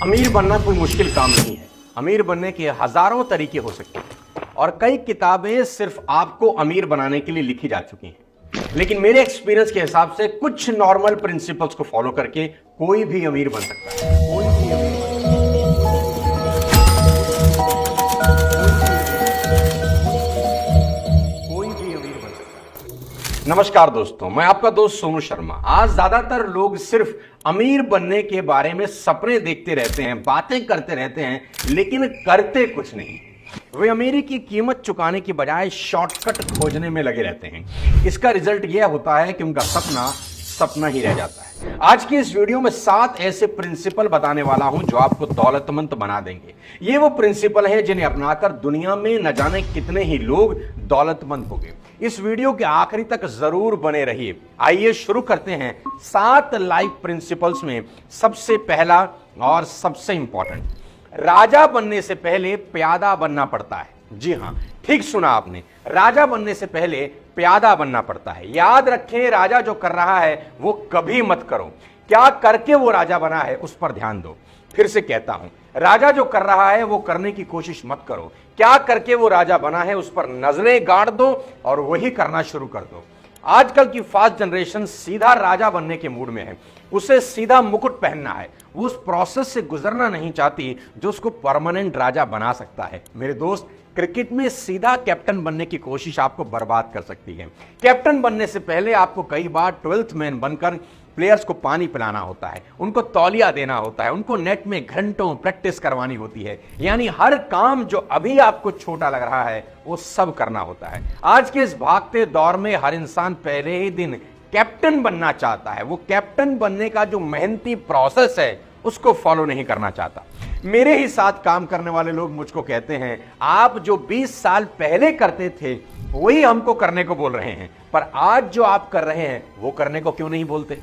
अमीर बनना कोई मुश्किल काम नहीं है। अमीर बनने के हजारों तरीके हो सकते हैं और कई किताबें सिर्फ आपको अमीर बनाने के लिए लिखी जा चुकी हैं। लेकिन मेरे एक्सपीरियंस के हिसाब से कुछ नॉर्मल प्रिंसिपल्स को फॉलो करके कोई भी अमीर बन सकता है। कोई भी अमीर बन सकता है। कोई भी अमीर बन सकता है। नमस्कार दोस्तों, मैं आपका दोस्त सोनू शर्मा। आज ज्यादातर लोग सिर्फ अमीर बनने के बारे में सपने देखते रहते हैं, बातें करते रहते हैं, लेकिन करते कुछ नहीं। वे अमीरी की कीमत चुकाने की बजाय शॉर्टकट खोजने में लगे रहते हैं। इसका रिजल्ट यह होता है कि उनका सपना सपना ही रह जाता है। आज की इस वीडियो में 7 ऐसे प्रिंसिपल बताने वाला हूं जो आपको दौलतमंद बना देंगे। ये वो प्रिंसिपल हैं जिन्हें अपनाकर दुनिया में न जाने कितने ही लोग दौलतमंद हो गए। इस वीडियो के आखिरी तक जरूर बने रहिए। आइए शुरू करते हैं 7 लाइफ प्रिंसिपल्स में। सबसे पहला और सबसे इंपॉर्टेंट, राजा बनने से पहले प्यादा बनना पड़ता है। जी हां, ठीक सुना आपने, राजा बनने से पहले प्यादा बनना पड़ता है। याद रखें, राजा जो कर रहा है वो कभी मत करो। क्या करके वो राजा बना है उस पर ध्यान दो। फिर से कहता हूं, राजा जो कर रहा है वो करने की कोशिश मत करो। क्या करके वो राजा बना है उस पर नजरें गाड़ दो और वही करना शुरू कर दो। आजकल की फास्ट जनरेशन सीधा राजा बनने के मूड में है। उसे सीधा मुकुट पहनना है। वो उस प्रोसेस से गुजरना नहीं चाहती जो उसको परमानेंट राजा बना सकता है। मेरे दोस्त, क्रिकेट में सीधा कैप्टन बनने की कोशिश आपको बर्बाद कर सकती है। कैप्टन बनने से पहले आपको कई बार 12th मैन बनकर प्लेयर्स को पानी पिलाना होता है, उनको तौलिया देना होता है, उनको नेट में घंटों प्रैक्टिस करवानी होती है। यानी हर काम जो अभी आपको छोटा लग रहा है वो सब करना होता है। आज के इस भागते दौर में हर इंसान पहले ही दिन कैप्टन बनना चाहता है। वो कैप्टन बनने का जो मेहनती प्रोसेस है उसको फॉलो नहीं करना चाहता। मेरे ही साथ काम करने वाले लोग मुझको कहते हैं, आप जो 20 साल पहले करते थे वही हमको करने को बोल रहे हैं, पर आज जो आप कर रहे हैं वो करने को क्यों नहीं बोलते।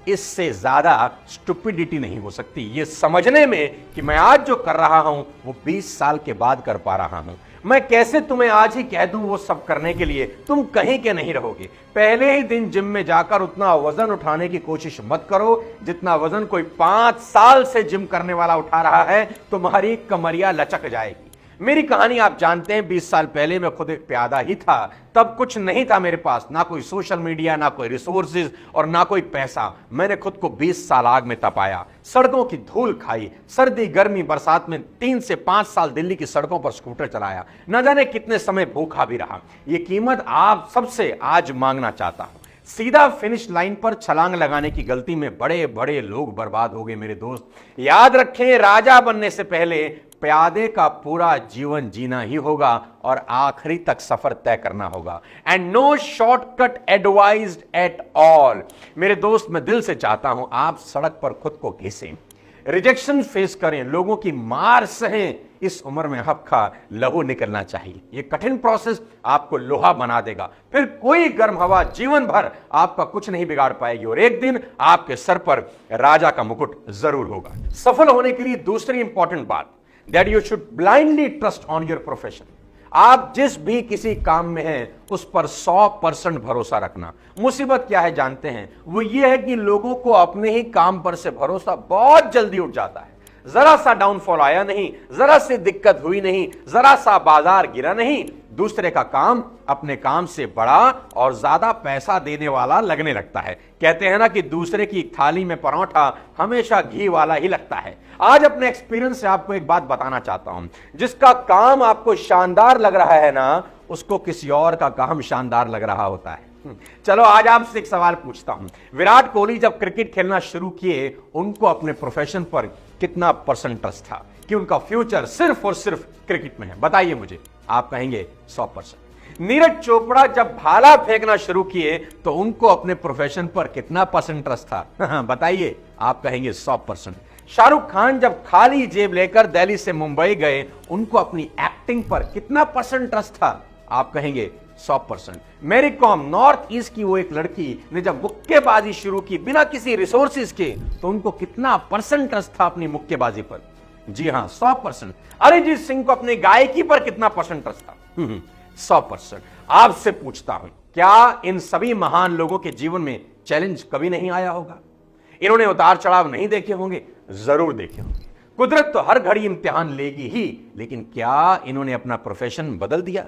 इससे ज्यादा स्टुपिडिटी नहीं हो सकती ये समझने में कि मैं आज जो कर रहा हूं वो 20 साल के बाद कर पा रहा हूं। मैं कैसे तुम्हें आज ही कह दूं वो सब करने के लिए, तुम कहीं के नहीं रहोगे। पहले ही दिन जिम में जाकर उतना वजन उठाने की कोशिश मत करो जितना वजन कोई 5 साल से जिम करने वाला उठा रहा है। तुम्हारी कमरिया लचक जाएगी। मेरी कहानी आप जानते हैं। 20 साल पहले मैं खुद एक प्यादा ही था। तब कुछ नहीं था मेरे पास, ना कोई सोशल मीडिया, ना कोई रिसोर्सेज और ना कोई पैसा। मैंने खुद को 20 साल आग में तपाया, सड़कों की धूल खाई, सर्दी गर्मी बरसात में 3 से 5 साल दिल्ली की सड़कों पर स्कूटर चलाया, न जाने कितने समय भूखा भी रहा। ये कीमत आप सबसे आज मांगना चाहता हूं। सीधा फिनिश लाइन पर छलांग लगाने की गलती में बड़े बड़े लोग बर्बाद हो गए। मेरे दोस्त, याद रखें, राजा बनने से पहले प्यादे का पूरा जीवन जीना ही होगा और आखिरी तक सफर तय करना होगा। And no shortcut advised at all. मेरे दोस्त, मैं दिल से चाहता हूं आप सड़क पर खुद को घिसें, रिजेक्शन फेस करें, लोगों की मार सहें। इस उम्र में हफ्खा लहू निकलना चाहिए। यह कठिन प्रोसेस आपको लोहा बना देगा। फिर कोई गर्म हवा जीवन भर आपका कुछ नहीं बिगाड़ पाएगी और एक दिन आपके सर पर राजा का मुकुट जरूर होगा। सफल होने के लिए दूसरी इंपॉर्टेंट बात, that you should blindly trust on your profession. आप जिस भी किसी काम में हैं उस पर 100% भरोसा रखना। मुसीबत क्या है जानते हैं? वो ये है कि लोगों को अपने ही काम पर से भरोसा बहुत जल्दी उठ जाता है। जरा सा डाउनफॉल आया नहीं, जरा सी दिक्कत हुई नहीं, जरा सा बाजार गिरा नहीं, दूसरे का काम अपने काम से बड़ा और ज्यादा पैसा देने वाला लगने लगता है। कहते हैं ना कि दूसरे की थाली में परोठा हमेशा घी वाला ही लगता है। आज अपने एक्सपीरियंस से आपको एक बात बताना चाहता हूं, जिसका काम आपको शानदार लग रहा है ना, उसको किसी और का काम शानदार लग रहा होता है। चलो आज आपसे एक सवाल पूछता हूं। विराट कोहली जब क्रिकेट खेलना शुरू किए, उनको अपने प्रोफेशन पर कितना % ट्रस्ट था कि उनका फ्यूचर सिर्फ और सिर्फ क्रिकेट में है? बताइए मुझे। आप कहेंगे 100%। नीरज चोपड़ा जब भाला फेंकना शुरू किए तो उनको अपने प्रोफेशन पर कितना % ट्रस्ट था? बताइए। आप कहेंगे 100%। शाहरुख खान जब खाली जेब लेकर दिल्ली से मुंबई गए, उनको अपनी एक्टिंग पर कितना % ट्रस्ट था? आप कहेंगे 100%। मैरी कॉम, नॉर्थ ईस्ट की वो एक लड़की ने जब मुक्केबाजी शुरू की बिना किसी रिसोर्सेज के, तो उनको कितना % ट्रस्ट था अपनी मुक्केबाजी पर? जी हां, 100%। अरिजीत सिंह को अपनी गायकी पर कितना % ट्रस्ट था? 100%। आपसे पूछता हूं, क्या इन सभी महान लोगों के जीवन में चैलेंज कभी नहीं आया होगा? इन्होंने उतार चढ़ाव नहीं देखे होंगे? जरूर देखे होंगे। कुदरत तो हर घड़ी इम्तिहान लेगी ही, लेकिन क्या इन्होंने अपना प्रोफेशन बदल दिया?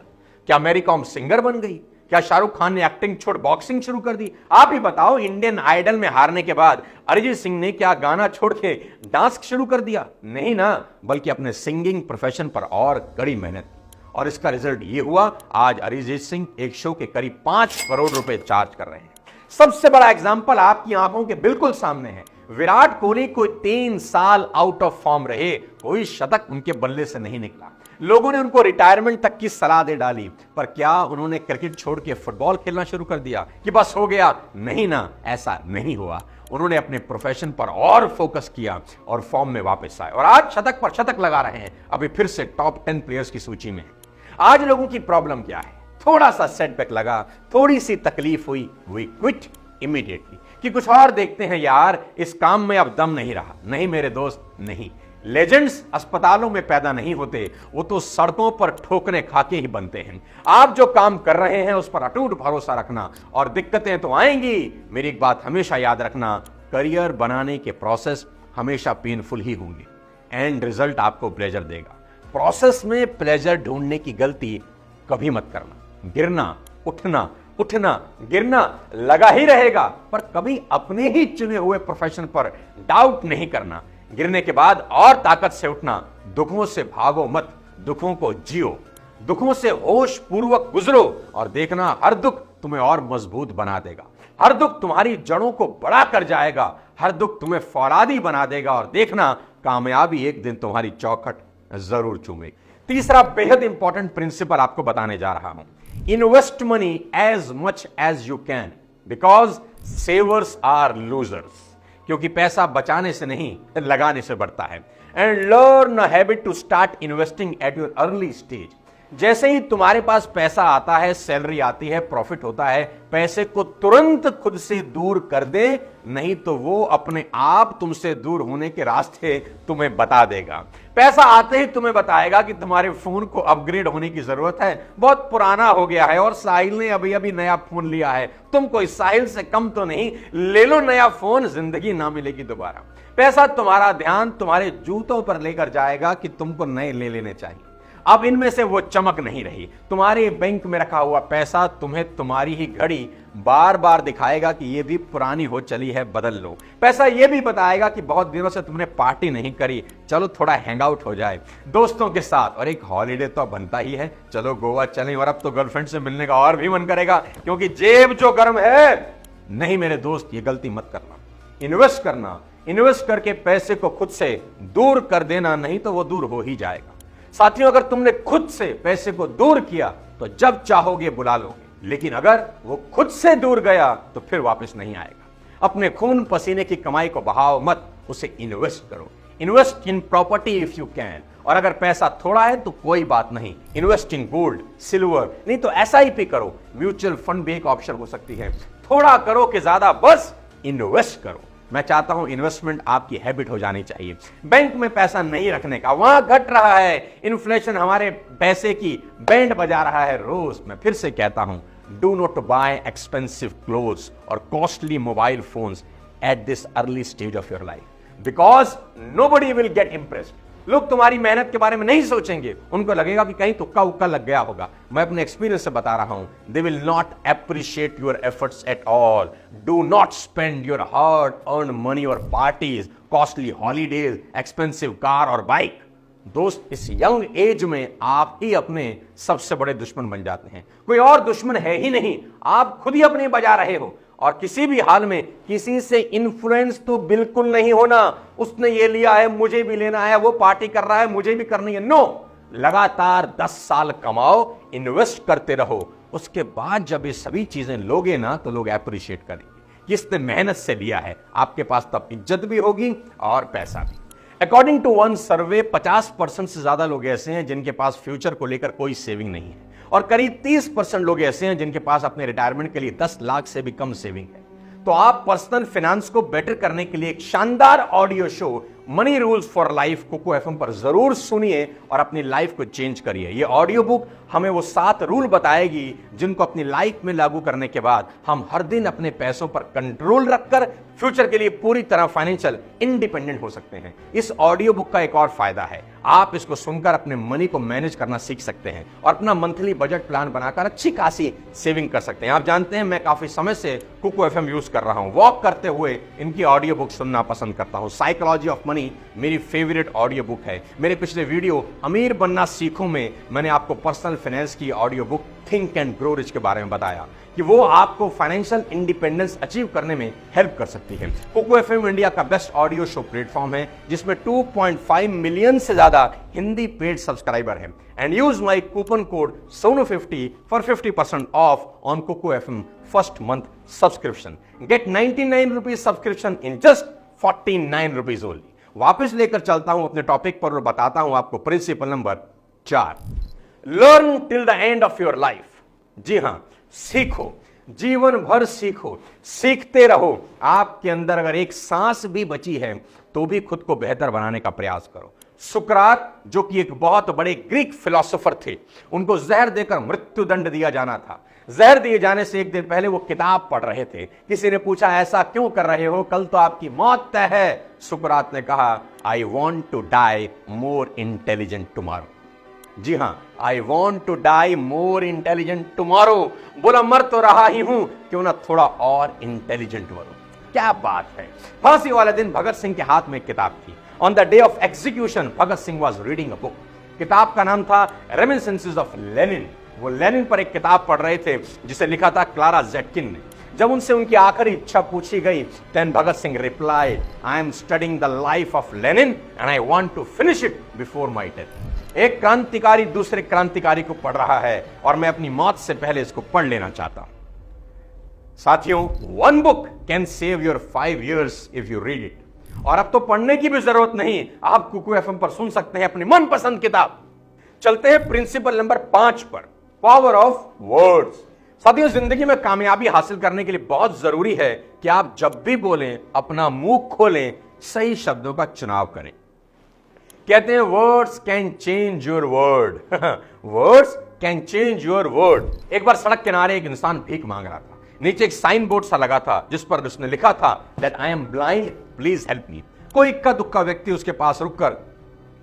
क्या मैरी कॉम सिंगर बन गई? क्या शाहरुख खान ने एक्टिंग छोड़ बॉक्सिंग शुरू कर दी? आप ही बताओ, इंडियन आइडल में हारने के बाद अरिजीत सिंह ने क्या गाना छोड़ के डांस शुरू कर दिया? नहीं ना, बल्कि अपने सिंगिंग प्रोफेशन पर और कड़ी मेहनत की, और इसका रिजल्ट ये हुआ, आज अरिजीत सिंह एक शो के करीब 5 करोड़ रुपए चार्ज कर रहे हैं। सबसे बड़ा एग्जाम्पल आपकी आंखों के बिल्कुल सामने है। विराट कोहली कोई 3 साल आउट ऑफ फॉर्म रहे, कोई शतक उनके बल्ले से नहीं निकला। लोगों ने उनको रिटायरमेंट तक की सलाह दे डाली, पर क्या उन्होंने क्रिकेट छोड़ के फुटबॉल खेलना शुरू कर दिया कि बस हो गया? नहीं ना, ऐसा नहीं हुआ। उन्होंने अपने प्रोफेशन पर और फोकस किया और फॉर्म में वापस आए, और आज शतक पर शतक लगा रहे हैं। अभी फिर से टॉप 10 प्लेयर्स की सूची में। आज लोगों की प्रॉब्लम क्या है? थोड़ा सा सेटबैक लगा, थोड़ी सी तकलीफ हुई, वी क्विट इमीडिएटली कि कुछ और देखते हैं यार, इस काम में अब दम नहीं रहा। नहीं मेरे दोस्त, नहीं। लेजेंड्स अस्पतालों में पैदा नहीं होते, वो तो सड़कों पर ठोकरे खाके ही बनते हैं। आप जो काम कर रहे हैं उस पर अटूट भरोसा रखना, और दिक्कतें तो आएंगी। मेरी एक बात हमेशा याद रखना, करियर बनाने के प्रोसेस हमेशा पेनफुल ही होंगे, एंड रिजल्ट आपको प्लेजर देगा। प्रोसेस में प्लेजर ढूंढने की गलती कभी मत करना। गिरना, उठना, उठना, गिरना लगा ही रहेगा, पर कभी अपने ही चुने हुए प्रोफेशन पर डाउट नहीं करना। गिरने के बाद और ताकत से उठना। दुखों से भागो मत, दुखों को जियो। दुखों से होश पूर्वक गुजरो, और देखना हर दुख तुम्हें और मजबूत बना देगा। हर दुख तुम्हारी जड़ों को बड़ा कर जाएगा, हर दुख तुम्हें फौलादी बना देगा, और देखना कामयाबी एक दिन तुम्हारी चौखट जरूर चूमेगी। तीसरा बेहद इंपॉर्टेंट प्रिंसिपल आपको बताने जा रहा हूं, invest money as much as you can, because savers are losers. क्योंकि पैसा बचाने से नहीं, लगाने से बढ़ता है। And learn a habit to start investing at your early stage. जैसे ही तुम्हारे पास पैसा आता है, सैलरी आती है, प्रॉफिट होता है, पैसे को तुरंत खुद से दूर कर दे, नहीं तो वो अपने आप तुमसे दूर होने के रास्ते तुम्हें बता देगा। पैसा आते ही तुम्हें बताएगा कि तुम्हारे फोन को अपग्रेड होने की जरूरत है, बहुत पुराना हो गया है, और साहिल ने अभी अभी नया फोन लिया है, तुम कोई साहिल से कम तो नहीं, ले लो नया फोन, जिंदगी ना मिलेगी दोबारा। पैसा तुम्हारा ध्यान तुम्हारे जूतों पर लेकर जाएगा कि तुमको नए ले लेने चाहिए। अब इनमें से वो चमक नहीं रही। तुम्हारे बैंक में रखा हुआ पैसा तुम्हें तुम्हारी ही घड़ी बार बार दिखाएगा कि ये भी पुरानी हो चली है, बदल लो। पैसा ये भी बताएगा कि बहुत दिनों से तुमने पार्टी नहीं करी, चलो थोड़ा हैंग आउट हो जाए दोस्तों के साथ, और एक हॉलीडे तो बनता ही है, चलो गोवा चलें, और अब तो गर्लफ्रेंड से मिलने का और भी मन करेगा, क्योंकि जेब जो गर्म है। नहीं मेरे दोस्त, ये गलती मत करना। इन्वेस्ट करना, इन्वेस्ट करके पैसे को खुद से दूर कर देना, नहीं तो वो दूर हो ही जाएगा। साथियों, अगर तुमने खुद से पैसे को दूर किया तो जब चाहोगे बुला लोगे, लेकिन अगर वो खुद से दूर गया तो फिर वापस नहीं आएगा। अपने खून पसीने की कमाई को बहाओ मत, उसे इन्वेस्ट करो। Invest in property if you can, और अगर पैसा थोड़ा है तो कोई बात नहीं, इन्वेस्ट इन गोल्ड, सिल्वर, नहीं तो SIP करो। म्यूचुअल फंड भी एक ऑप्शन हो सकती है। थोड़ा करो कि ज्यादा, बस इन्वेस्ट करो। मैं चाहता हूं इन्वेस्टमेंट आपकी हैबिट हो जानी चाहिए। बैंक में पैसा नहीं रखने का, वहां घट रहा है, इन्फ्लेशन हमारे पैसे की बैंड बजा रहा है रोज। मैं फिर से कहता हूं, do not buy expensive clothes और costly mobile phones at this early stage of your life, because nobody will get impressed. लोग तुम्हारी मेहनत के बारे में नहीं सोचेंगे, उनको लगेगा कि कहीं तुक्का उक्का लग गया होगा। मैं अपने एक्सपीरियंस से बता रहा हूं, they will not appreciate your efforts at all. Do not spend your hard earn money और parties, costly holidays, expensive car और बाइक। दोस्त, इस यंग एज में आप ही अपने सबसे बड़े दुश्मन बन जाते हैं। कोई और दुश्मन है ही नहीं, आप खुद ही अपने बजा रहे हो। और किसी भी हाल में किसी से इन्फ्लुएंस तो बिल्कुल नहीं होना। उसने ये लिया है, मुझे भी लेना है, वो पार्टी कर रहा है, मुझे भी करनी है, नो। लगातार 10 साल कमाओ, इन्वेस्ट करते रहो, उसके बाद जब ये सभी चीजें लोगे ना तो लोग अप्रिशिएट करेंगे। किसने मेहनत से लिया है, आपके पास तब इज्जत भी होगी और पैसा भी। अकॉर्डिंग टू वन सर्वे 50% से ज्यादा लोग ऐसे हैं जिनके पास फ्यूचर को लेकर कोई सेविंग नहीं है, और करीब 30% लोग ऐसे हैं जिनके पास अपने रिटायरमेंट के लिए 10 लाख से भी कम सेविंग है। तो आप पर्सनल फाइनेंस को बेटर करने के लिए एक शानदार audio show money rules for life Kuku FM पर जरूर सुनिए और अपनी लाइफ को चेंज करिए। ये ऑडियो बुक हमें वो 7 रूल बताएगी जिनको अपनी लाइफ में लागू करने के बाद हम हर दिन अपने पैसों पर कंट्रोल रखकर फ्यूचर के लिए पूरी तरह फाइनेंशियल इंडिपेंडेंट हो सकते हैं। इस ऑडियो बुक का एक और फायदा है, आप इसको सुनकर अपने मनी को मैनेज करना सीख सकते हैं और अपना मंथली बजट प्लान बनाकर अच्छी खासी सेविंग कर सकते हैं। आप जानते हैं मैं काफी समय से कुकू एफएम यूज कर रहा हूं, वॉक करते हुए इनकी ऑडियो बुक सुनना पसंद करता हूं। साइकोलॉजी ऑफ मनी मेरी फेवरेट ऑडियो बुक है। मेरे पिछले वीडियो अमीर बनना सीखो में मैंने आपको पर्सनल फाइनेंस की audio book think and grow rich के बारे में बताया कि वो आपको फाइनेंशियल इंडिपेंडेंस अचीव करने में हेल्प कर सकती है। कुकू एफएम इंडिया का बेस्ट ऑडियो शो प्लेटफॉर्म है जिसमें 2.5 मिलियन से ज्यादा हिंदी पेड सब्सक्राइबर हैं। And use my coupon code SONU50 for 50% off on Kuku FM first month subscription. Get 99 rupees subscription in just 49 rupees only. वापस लेकर चलता हूं अपने टॉपिक पर और बताता हूं आपको principal number 4, learn till the end of your life. जी हां, सीखो, जीवन भर सीखो, सीखते रहो। आपके अंदर अगर एक सांस भी बची है तो भी खुद को बेहतर बनाने का प्रयास करो। सुकरात जो कि एक बहुत बड़े ग्रीक फिलोसोफर थे, उनको जहर देकर मृत्यु दंड दिया जाना था। जहर दिए जाने से एक दिन पहले वो किताब पढ़ रहे थे। किसी ने पूछा ऐसा क्यों कर रहे हो, कल तो आपकी मौत तय है। सुकरात ने कहा I want to die more intelligent tomorrow. जी हां, I want to die more intelligent tomorrow. बोला मर तो रहा ही हूं, क्यों ना थोड़ा और इंटेलिजेंट मरो। क्या बात है। फांसी वाले दिन भगत सिंह के हाथ में एक किताब थी। On the day of execution Bhagat Singh was reading a book. किताब का नाम था रेमिनिसेंसेस ऑफ लेनिन। वो लेनिन पर एक किताब पढ़ रहे थे जिसे लिखा था क्लारा ज़ेटकिन ने। जब उनसे उनकी आखिरी इच्छा पूछी गई, then Bhagat Singh replied, I am studying the life of Lenin and I want to finish it before my death. एक क्रांतिकारी दूसरे क्रांतिकारी को पढ़ रहा है और मैं अपनी मौत से पहले इसको पढ़ लेना चाहता हूं। साथियों, one book can save your 5 years if you read it. और अब तो पढ़ने की भी जरूरत नहीं, आप कुकू एफएम पर सुन सकते हैं अपनी मनपसंद किताब। चलते हैं प्रिंसिपल नंबर 5 पर, पावर ऑफ वर्ड्स। साथियों, जिंदगी में कामयाबी हासिल करने के लिए बहुत जरूरी है कि आप जब भी बोलें अपना मुंह खोलें, सही शब्दों का चुनाव करें। कहते हैं words can change your word. Words can change your word. एक बार सड़क किनारे एक इंसान भीख मांग रहा था। नीचे एक साइन बोर्ड सा लगा था जिस पर उसने लिखा था that I am blind, please help me. कोई इक्का दुक्का व्यक्ति उसके पास रुककर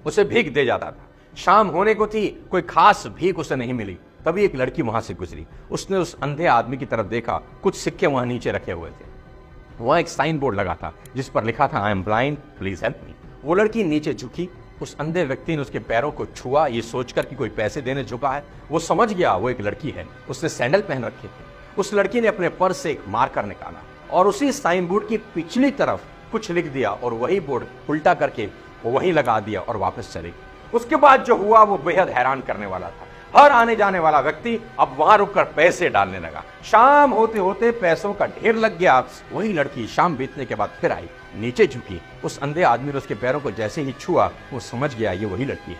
उसे भीख दे जाता था। शाम होने को थी, कोई खास भीख उसे नहीं मिली। तभी एक लड़की वहां से गुजरी। उसने उस अंधे आदमी की तरफ देखा, कुछ सिक्के वहां नीचे रखे हुए थे। वहां एक साइन बोर्ड लगा था जिस पर लिखा था I am blind, please help me. वो लड़की नीचे झुकी, उस अंधे व्यक्ति ने उसके पैरों को छुआ, ये सोचकर कि कोई पैसे देने झुका है। वो समझ गया वो एक लड़की है, उसने सैंडल पहन रखे थे। उस लड़की ने अपने पर्स से एक मार्कर निकाला और उसी साइन बोर्ड की पिछली तरफ कुछ लिख दिया और वही बोर्ड उल्टा करके वो वहीं लगा दिया और वापस चले गई। उसके बाद जो हुआ वो बेहद हैरान करने वाला था। हर आने जाने वाला व्यक्ति अब वहां रुककर पैसे डालने लगा। शाम होते होते पैसों का ढेर लग गया। वही लड़की शाम बीतने के बाद फिर आई, नीचे झुकी। उस अंधे आदमी ने उसके पैरों को जैसे ही छुआ, वो समझ गया ये वही लड़की है।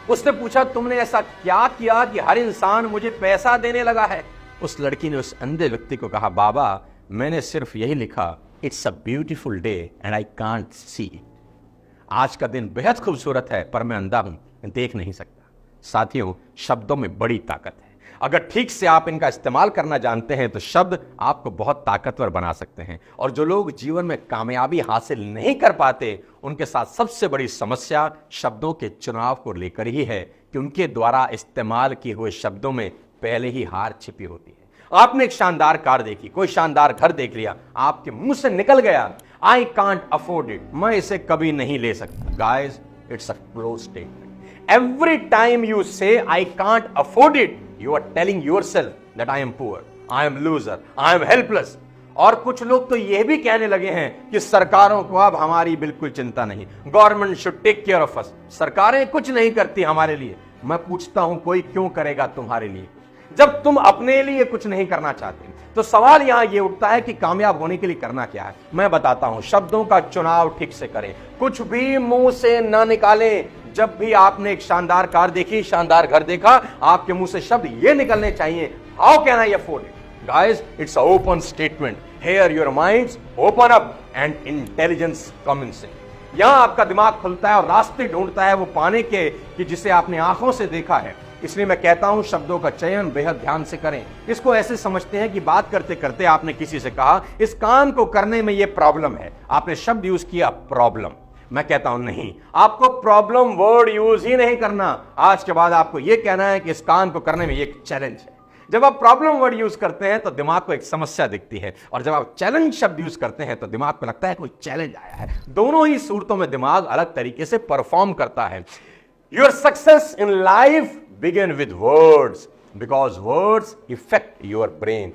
उसने पूछा तुमने ऐसा क्या किया कि हर इंसान मुझे पैसा देने लगा है। उस लड़की ने उस अंधे व्यक्ति को कहा बाबा, मैंने सिर्फ यही लिखा it's a beautiful day and I can't see. आज का दिन बेहद खूबसूरत है पर मैं अंधा हूं, देख नहीं सकता। साथियों, शब्दों में बड़ी ताकत है। अगर ठीक से आप इनका इस्तेमाल करना जानते हैं तो शब्द आपको बहुत ताकतवर बना सकते हैं। और जो लोग जीवन में कामयाबी हासिल नहीं कर पाते, उनके साथ सबसे बड़ी समस्या शब्दों के चुनाव को लेकर ही है कि उनके द्वारा इस्तेमाल किए हुए शब्दों में पहले ही हार छिपी होती है। आपने एक शानदार कार देखी, कोई शानदार घर देख लिया, आपके मुंह से निकल गया आई कांट अफोर्ड इट, मैं इसे कभी नहीं ले सकता। Guys, it's a close statement. Every time you say I can't afford it, you are telling yourself that I am poor, I am loser, I am helpless. और कुछ लोग तो यह भी कहने लगे हैं कि सरकारों को अब हमारी बिल्कुल चिंता नहीं, government should take care of us. सरकारें कुछ नहीं करती हमारे लिए। मैं पूछता हूं कोई क्यों करेगा तुम्हारे लिए जब तुम अपने लिए कुछ नहीं करना चाहते? तो सवाल यहां यह उठता है कि कामयाब होने के लिए करना क्या है। मैं बताता हूं, शब्दों का चुनाव ठीक से करें, कुछ भी मुंह से न निकालें। जब भी आपने एक शानदार कार देखी, शानदार घर देखा, आपके मुंह से शब्द ये निकलने चाहिए, how can I afford it? Guys, it's a open statement. Here your minds open up and intelligence comes in. यहां आपका दिमाग खुलता है और रास्ते ढूंढता है वो पाने के कि जिसे आपने आंखों से देखा है। इसलिए मैं कहता हूं शब्दों का चयन बेहद ध्यान से करें। इसको ऐसे समझते हैं कि बात करते करते आपने किसी से कहा इस काम को करने में ये प्रॉब्लम है, आपने शब्द यूज किया प्रॉब्लम। मैं कहता हूं नहीं, आपको प्रॉब्लम वर्ड यूज ही नहीं करना। आज के बाद आपको यह कहना है कि इस काम को करने में ये एक चैलेंज है। जब आप प्रॉब्लम वर्ड यूज करते हैं तो दिमाग को एक समस्या दिखती है, और जब आप चैलेंज शब्द यूज करते हैं तो दिमाग को लगता है कोई चैलेंज आया है। दोनों ही सूरतों में दिमाग अलग तरीके से परफॉर्म करता है। Your success in life begin with words because words affect your brain.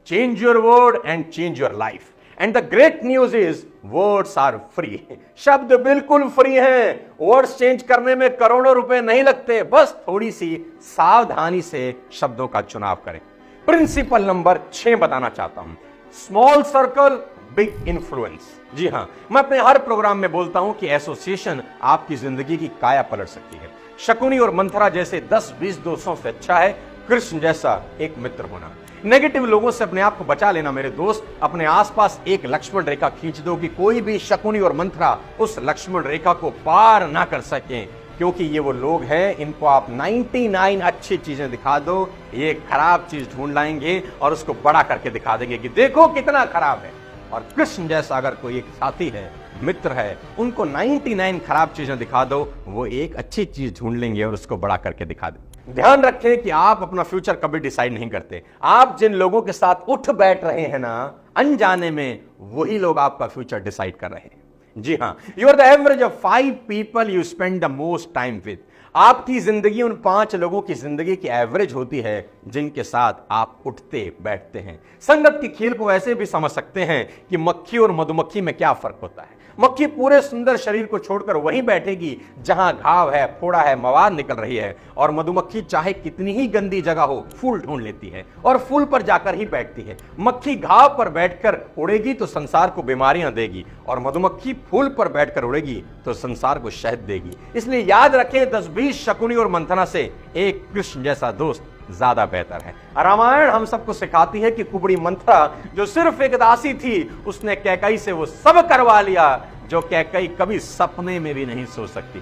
Change your word and change your life. And the great news is words are free. शब्द बिल्कुल फ्री हैं। वर्ड्स चेंज करने में करोड़ों रुपए नहीं लगते, बस थोड़ी सी सावधानी से शब्दों का चुनाव करें। प्रिंसिपल नंबर 6 बताना चाहता हूं, स्मॉल सर्कल बिग इन्फ्लुएंस। जी हां, मैं अपने हर प्रोग्राम में बोलता हूं कि एसोसिएशन आपकी जिंदगी की काया पलट सकती है। शकुनी और मंथरा जैसे 10-20 दोस्तों से अच्छा है कृष्ण जैसा एक मित्र होना। नेगेटिव लोगों से अपने आप को बचा लेना मेरे दोस्त। अपने आसपास एक लक्ष्मण रेखा खींच दो कि कोई भी शकुनी और मंथरा उस लक्ष्मण रेखा को पार ना कर सकें, क्योंकि ये वो लोग हैं इनको आप 99 अच्छी चीजें दिखा दो, ये खराब चीज ढूंढ लाएंगे और उसको बड़ा करके दिखा देंगे कि देखो कितना खराब है। और कृष्ण जैसा अगर कोई एक साथी है, मित्र है, उनको 99 खराब चीजें दिखा दो, वो एक अच्छी चीज ढूंढ लेंगे और उसको बड़ा करके दिखा देंगे। ध्यान रखें कि आप अपना फ्यूचर कभी डिसाइड नहीं करते। आप जिन लोगों के साथ उठ बैठ रहे हैं ना अनजाने में, वही लोग आपका फ्यूचर डिसाइड कर रहे हैं। जी हां, you are the average of 5 people you spend the most time with. आपकी जिंदगी उन 5 लोगों की जिंदगी की एवरेज होती है जिनके साथ आप उठते बैठते हैं। संगत की खेल को ऐसे भी समझ सकते हैं कि मक्खी और मधुमक्खी में क्या फर्क होता है। मक्खी पूरे सुंदर शरीर को छोड़कर वहीं बैठेगी जहां घाव है, फोड़ा है, मवाद निकल रही है, और मधुमक्खी चाहे कितनी ही गंदी जगह हो फूल ढूंढ लेती है और फूल पर जाकर ही बैठती है। मक्खी घाव पर बैठकर उड़ेगी तो संसार को बीमारियां देगी, और मधुमक्खी फूल पर बैठकर उड़ेगी तो संसार को शहद देगी। इसलिए याद रखें 10-20 शकुनी और मंथना से एक कृष्ण जैसा दोस्त ज्यादा बेहतर है। रामायण हम सबको सिखाती है कि कुबड़ी मंथरा जो सिर्फ एक दासी थी, उसने कैकई से वो सब करवा लिया जो कैकई कभी सपने में भी नहीं सोच सकती।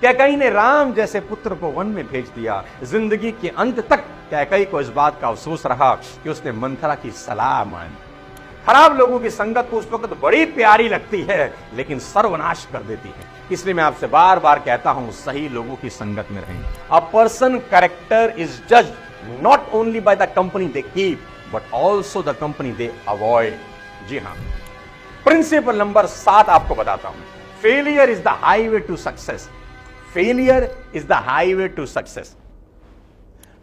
कैकई ने राम जैसे पुत्र को वन में भेज दिया। जिंदगी के अंत तक कैकई को इस बात का अफसोस रहा कि उसने मंथरा की सलाह मानी। खराब लोगों की संगत को उस वक्त बड़ी प्यारी लगती है, लेकिन सर्वनाश कर देती है। इसलिए मैं आपसे बार बार कहता हूं, सही लोगों की संगत में रहें। A person character is judged not only by the company they keep but also the company they avoid. जी हां, प्रिंसिपल नंबर 7 आपको बताता हूं, failure is the highway to success. Failure is the highway to success.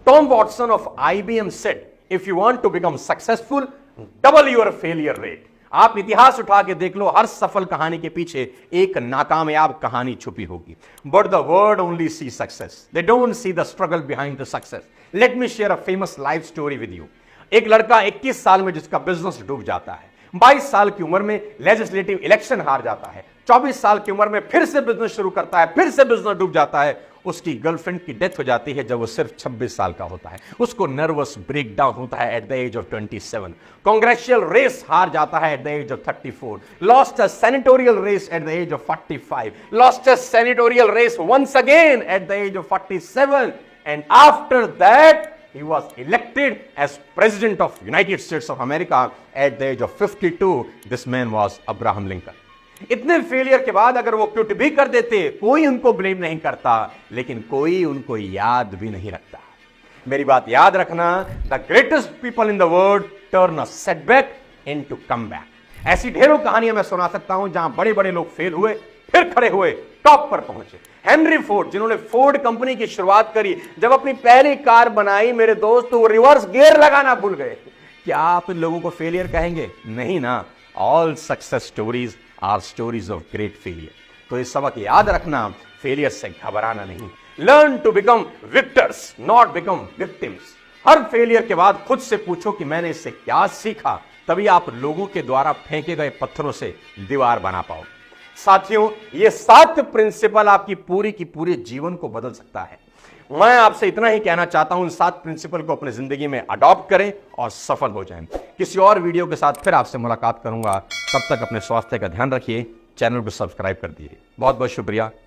Tom Watson of IBM said, if you want to become successful double your failure rate. आप इतिहास उठा के देख लो, हर सफल कहानी के पीछे एक नाकामयाब कहानी छुपी होगी। But the world only see success, they don't see the struggle behind the success. Let me share a famous life story with you. एक लड़का 21 साल में जिसका बिजनेस डूब जाता है, 22 साल की उम्र में लेजिस्लेटिव इलेक्शन हार जाता है, 24 साल की उम्र में फिर से बिजनेस शुरू करता है, फिर से बिजनेस डूब जाता है। उसकी गर्लफ्रेंड की डेथ हो जाती है जब वो सिर्फ 26 साल का होता है। उसको नर्वस ब्रेकडाउन होता है at the age of 27। Congressional race हार जाता है at the age of 34। Lost a senatorial race at the age of 45। Lost a senatorial race once again at the age of 47। And after that he was elected as president of United States of America at the age of 52. This man was Abraham Lincoln. इतने failure के बाद अगर वो quit भी कर देते, कोई उनको ब्लेम नहीं करता, लेकिन कोई उनको याद भी नहीं रखता। मेरी बात याद रखना, the greatest people in the world turn a setback into comeback. ऐसी ढेरों कहानियां मैं सुना सकता हूं जहां बड़े बड़े लोग फेल हुए, फिर खड़े हुए, टॉप पर पहुंचे। हेनरी फोर्ड, जिन्होंने फोर्ड कंपनी की शुरुआत करी, जब अपनी पहली कार बनाई मेरे दोस्त, वो रिवर्स गियर लगाना भूल गए। क्या आप इन लोगों को फेलियर कहेंगे? नहीं ना। All success stories are stories of great failure. तो ये सबक याद रखना, फेलियर से घबराना नहीं। Learn to become victors, not become victims. हर फेलियर के बाद खुद से पूछो कि मैंने इससे क्या सीखा, तभी आप लोगों के द्वारा फेंके गए पत्थरों से दीवार बना पाओगे। साथियों, ये 7 प्रिंसिपल आपकी पूरी की पूरे जीवन को बदल सकता है। मैं आपसे इतना ही कहना चाहता हूं, इन 7 प्रिंसिपल को अपनी जिंदगी में अडॉप्ट करें और सफल हो जाएं। किसी और वीडियो के साथ फिर आपसे मुलाकात करूंगा। तब तक अपने स्वास्थ्य का ध्यान रखिए। चैनल को सब्सक्राइब कर दीजिए। बहुत बहुत शुक्रिया।